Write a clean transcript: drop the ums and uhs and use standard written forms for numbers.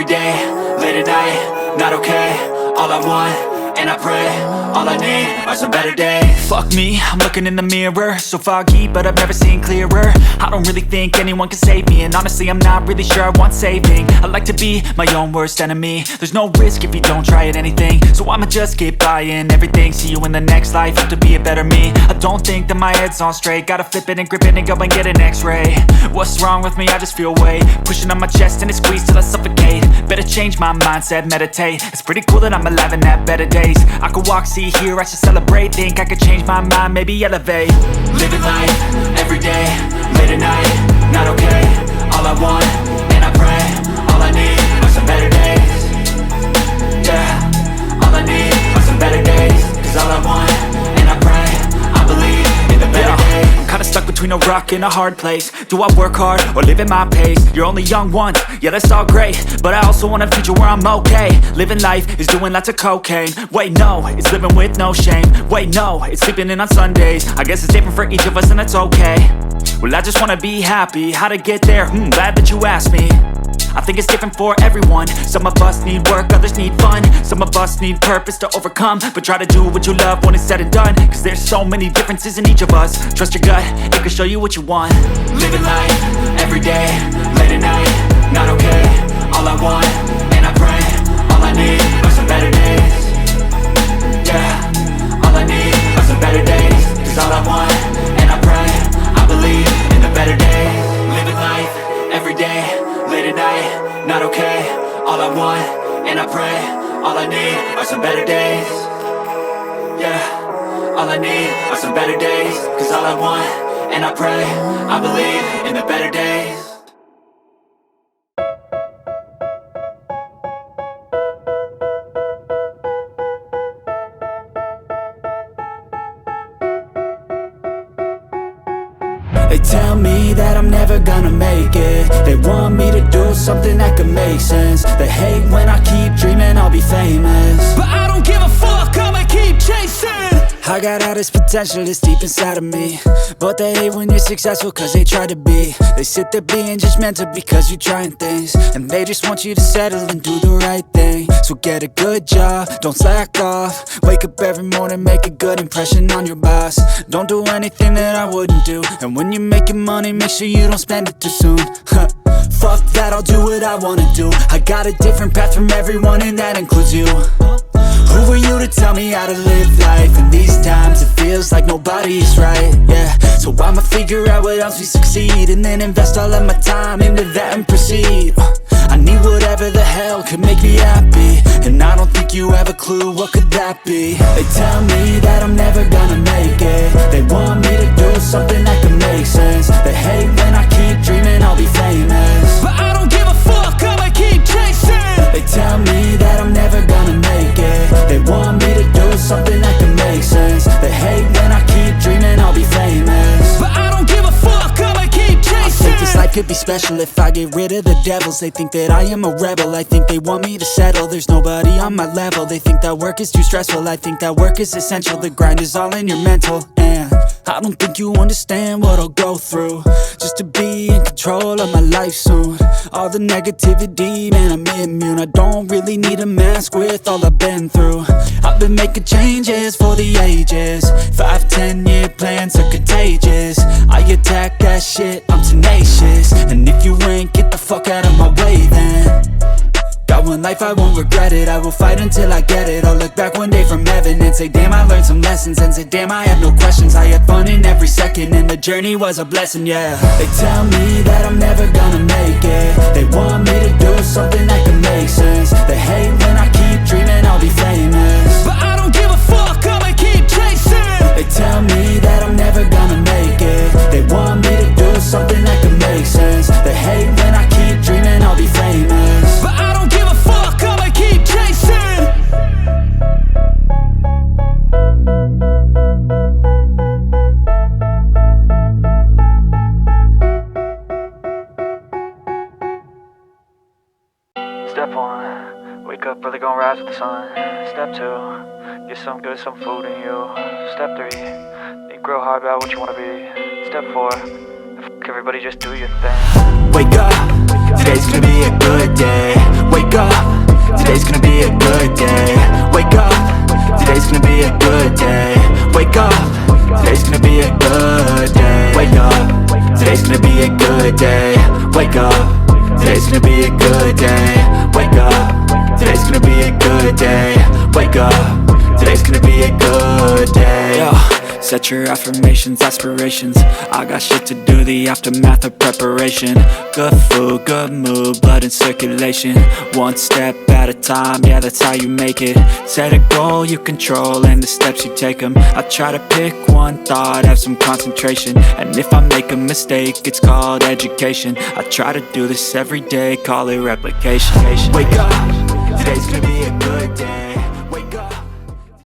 day, late at night, not okay. All I want, and I pray, all I need are some better days. Fuck me, I'm looking in the mirror, so foggy, but I've never seen clearer. I don't really think anyone can save me, and honestly I'm not really sure I want saving. I like to be my own worst enemy. There's no risk if you don't try at anything, so I'ma just keep buying everything. See you in the next life, have to be a better me. I don't think that my head's on straight, gotta flip it and grip it and go and get an x-ray. What's wrong with me? I just feel weight pushing on my chest and it squeezes till I suffocate. Better change my mindset, meditate. It's pretty cool that I'm alive and have better days. I could walk, see, hear, I should celebrate. Think I could change my mind, maybe elevate. Living life, everyday, late at night, not okay. All I want, and I pray, all I need are some better days. Yeah, all I need are some better days. Cause all I want, and I pray, I believe in the better days. I'm kinda stuck between a rock and a hard place. Do I work hard or live at my pace? You're only young once, yeah that's all great, but I also want a future where I'm okay. Living life is doing lots of cocaine. Wait no, it's living with no shame. Wait no, it's sleeping in on Sundays. I guess it's different for each of us and that's okay. Well I just wanna be happy, how to get there? Glad that you asked me. I think it's different for everyone. Some of us need work, others need fun. Some of us need purpose to overcome. But try to do what you love when it's said and done. Cause there's so many differences in each of us. Trust your gut, it can show you what you want. Living life, everyday, late at night, not okay. All I want, and I pray, all I need are some better days. Yeah, all I need are some better days. Cause all I want, and I pray, I believe in the better days. Living life, everyday, late at night, not okay. All I want, and I pray, all I need are some better days. Yeah, all I need are some better days. Cause all I want, and I pray, I believe in the better days. They tell me that I'm never gonna make it. They want me to do something that could make sense. They hate when I keep dreaming I'll be famous, but I don't give a fuck, I'ma keep chasing. I got all this potential that's deep inside of me, but they hate when you're successful cause they try to be. They sit there being judgmental because you're trying things, and they just want you to settle and do the right thing. So get a good job, don't slack off. Wake up every morning, make a good impression on your boss. Don't do anything that I wouldn't do, and when you're making money, make sure you don't spend it too soon. Fuck that, I'll do what I wanna do. I got a different path from everyone and that includes you. Who are you to tell me how to live life? In these times it feels like nobody's right, yeah. So I'ma figure out what else we succeed, and then invest all of my time into that and proceed. I need whatever the hell could make me happy, and I don't think you have a clue what could that be. They tell me that I'm never gonna make it. They want me to do something that could make sense. They hate when I keep dreaming I'll be famous, but I don't give a fuck, I'ma keep chasing. They tell me that I'm never gonna make it. They want me to do something that can make sense. They hate when I keep dreaming I'll be famous, but I don't give a fuck, I'ma keep chasing. I think this life could be special if I get rid of the devils. They think that I am a rebel, I think they want me to settle. There's nobody on my level. They think that work is too stressful, I think that work is essential. The grind is all in your mental, and I don't think you understand what I'll go through just to be in control of my life soon. All the negativity, man, I'm immune. I don't really need a mask with all I've been through. I've been making changes for the ages. 5-10 year plans are contagious. I attack that shit, I'm tenacious. And if you ain't, get the fuck out of my way then. Got one life, I won't regret it. I will fight until I get it. I'll look back one day from heaven and say damn, I learned some lessons. And say damn, I had no questions. I had fun in every second, and the journey was a blessing, yeah. They tell me that I'm never gonna make it. They want me to do something that can make sense. They hate when I keep dreaming I'll be famous, but I don't give a fuck, I'ma keep chasing. They tell me that I'm never gonna make it. They want me to do something that can make sense. They hate when I keep dreaming I'll be famous, but I don't give a fuck, I'ma keep chasing. Step 1, wake up early, gonna rise with the sun. Step 2, get some good, some food in you. Step 3, think real hard about what you wanna be. Step 4, fuck everybody, just do your thing. Wake up, today's gonna be a good day. Wake up, today's gonna be a good day. Wake up, today's gonna be a good day. Wake up, today's gonna be a good day. Wake up, today's gonna be a good day. Wake up, today's gonna be a good day. Wake up, today's gonna be a good day. Wake up, today's gonna be a good day. Yeah. Set your affirmations, aspirations. I got shit to do, the aftermath of preparation. Good food, good mood, blood in circulation. One step at a time, yeah, that's how you make it. Set a goal you control and the steps you take them. I try to pick one thought, have some concentration. And if I make a mistake, it's called education. I try to do this every day, call it replication. Wake up, today's gonna be a good day.